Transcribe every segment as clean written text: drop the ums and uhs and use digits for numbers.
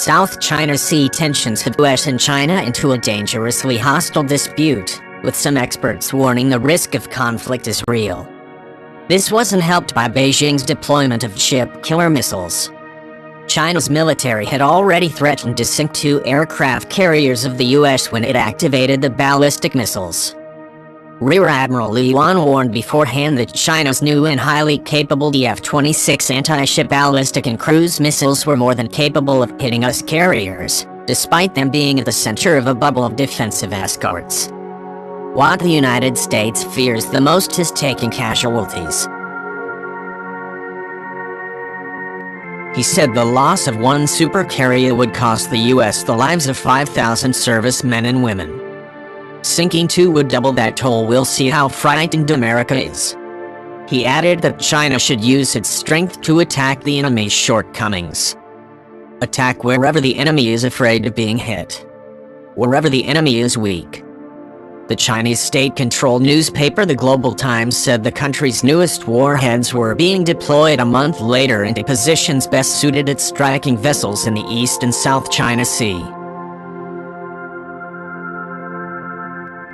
South China Sea tensions have US and China into a dangerously hostile dispute, with some experts warning the risk of conflict is real. This wasn't helped by Beijing's deployment of ship-killer missiles. China's military had already threatened to sink 2 aircraft carriers of the US when it activated the ballistic missiles. Rear Admiral Li Yuan warned beforehand that China's new and highly capable DF-26 anti-ship ballistic and cruise missiles were more than capable of hitting US carriers, despite them being at the center of a bubble of defensive escorts. What the United States fears the most is taking casualties. He said the loss of one supercarrier would cost the US the lives of 5,000 servicemen and women. Sinking 2 would double that toll. We'll see how frightened America is. He added that China should use its strength to attack the enemy's shortcomings. Attack wherever the enemy is afraid of being hit. Wherever the enemy is weak. The Chinese state-controlled newspaper The Global Times said the country's newest warheads were being deployed a month later into positions best suited at striking vessels in the East and South China Sea.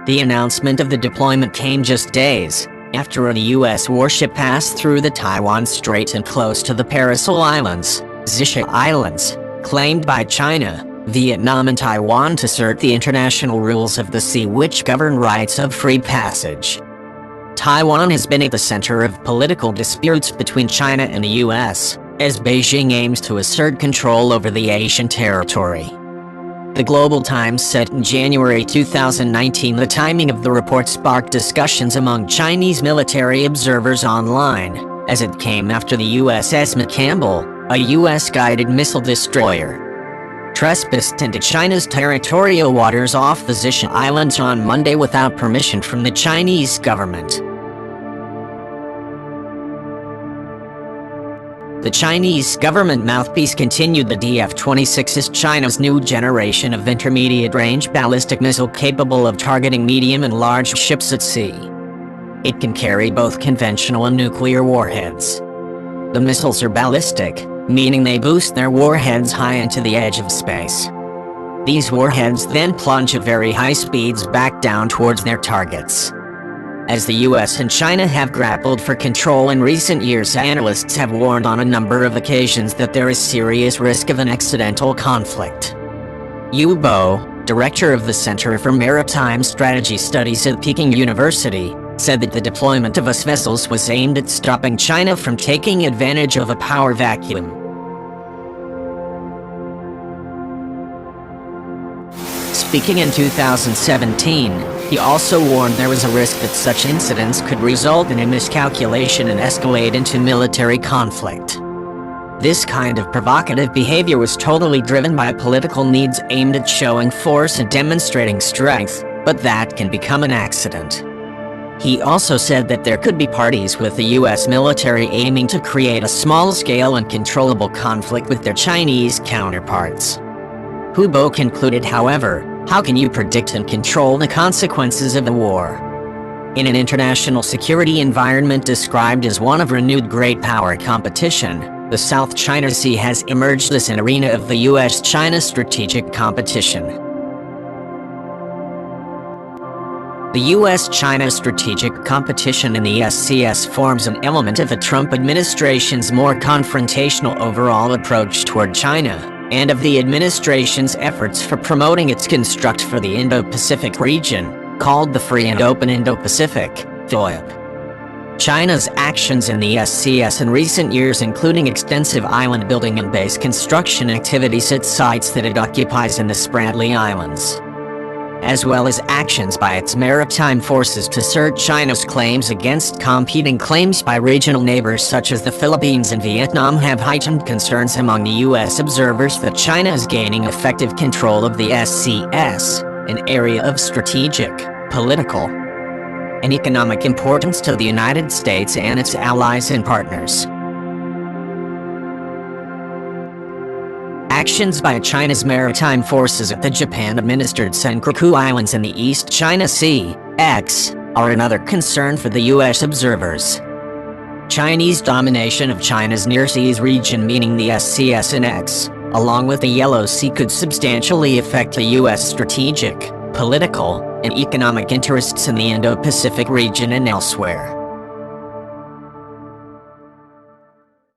The announcement of the deployment came just days after a U.S. warship passed through the Taiwan Strait and close to the Paracel Islands, Zisha Islands, claimed by China, Vietnam and Taiwan to assert the international rules of the sea which govern rights of free passage. Taiwan has been at the center of political disputes between China and the U.S., as Beijing aims to assert control over the Asian territory. The Global Times said in January 2019 the timing of the report sparked discussions among Chinese military observers online, as it came after the USS McCampbell, a US-guided missile destroyer, trespassed into China's territorial waters off the Zisha Islands on Monday without permission from the Chinese government. The Chinese government mouthpiece continued the DF-26 is China's new generation of intermediate-range ballistic missile capable of targeting medium and large ships at sea. It can carry both conventional and nuclear warheads. The missiles are ballistic, meaning they boost their warheads high into the edge of space. These warheads then plunge at very high speeds back down towards their targets. As the US and China have grappled for control in recent years, analysts have warned on a number of occasions that there is serious risk of an accidental conflict. Yu Bo, director of the Center for Maritime Strategy Studies at Peking University, said that the deployment of US vessels was aimed at stopping China from taking advantage of a power vacuum. Speaking in 2017, he also warned there was a risk that such incidents could result in a miscalculation and escalate into military conflict. This kind of provocative behavior was totally driven by political needs aimed at showing force and demonstrating strength, but that can become an accident. He also said that there could be parties with the US military aiming to create a small-scale and controllable conflict with their Chinese counterparts. Hu Bo concluded, however, how can you predict and control the consequences of a war? In an international security environment described as one of renewed great power competition, the South China Sea has emerged as an arena of the US-China strategic competition. The US-China strategic competition in the SCS forms an element of the Trump administration's more confrontational overall approach toward China, and of the administration's efforts for promoting its construct for the Indo-Pacific region, called the Free and Open Indo-Pacific, FOIP. China's actions in the SCS in recent years, including extensive island building and base construction activities at sites that it occupies in the Spratly Islands, as well as actions by its maritime forces to assert China's claims against competing claims by regional neighbors such as the Philippines and Vietnam, have heightened concerns among the US observers that China is gaining effective control of the SCS, an area of strategic, political, and economic importance to the United States and its allies and partners. Actions by China's maritime forces at the Japan-administered Senkaku Islands in the East China Sea, (X), are another concern for the US observers. Chinese domination of China's near seas region, meaning the SCS and X, along with the Yellow Sea, could substantially affect the U.S. strategic, political, and economic interests in the Indo-Pacific region and elsewhere.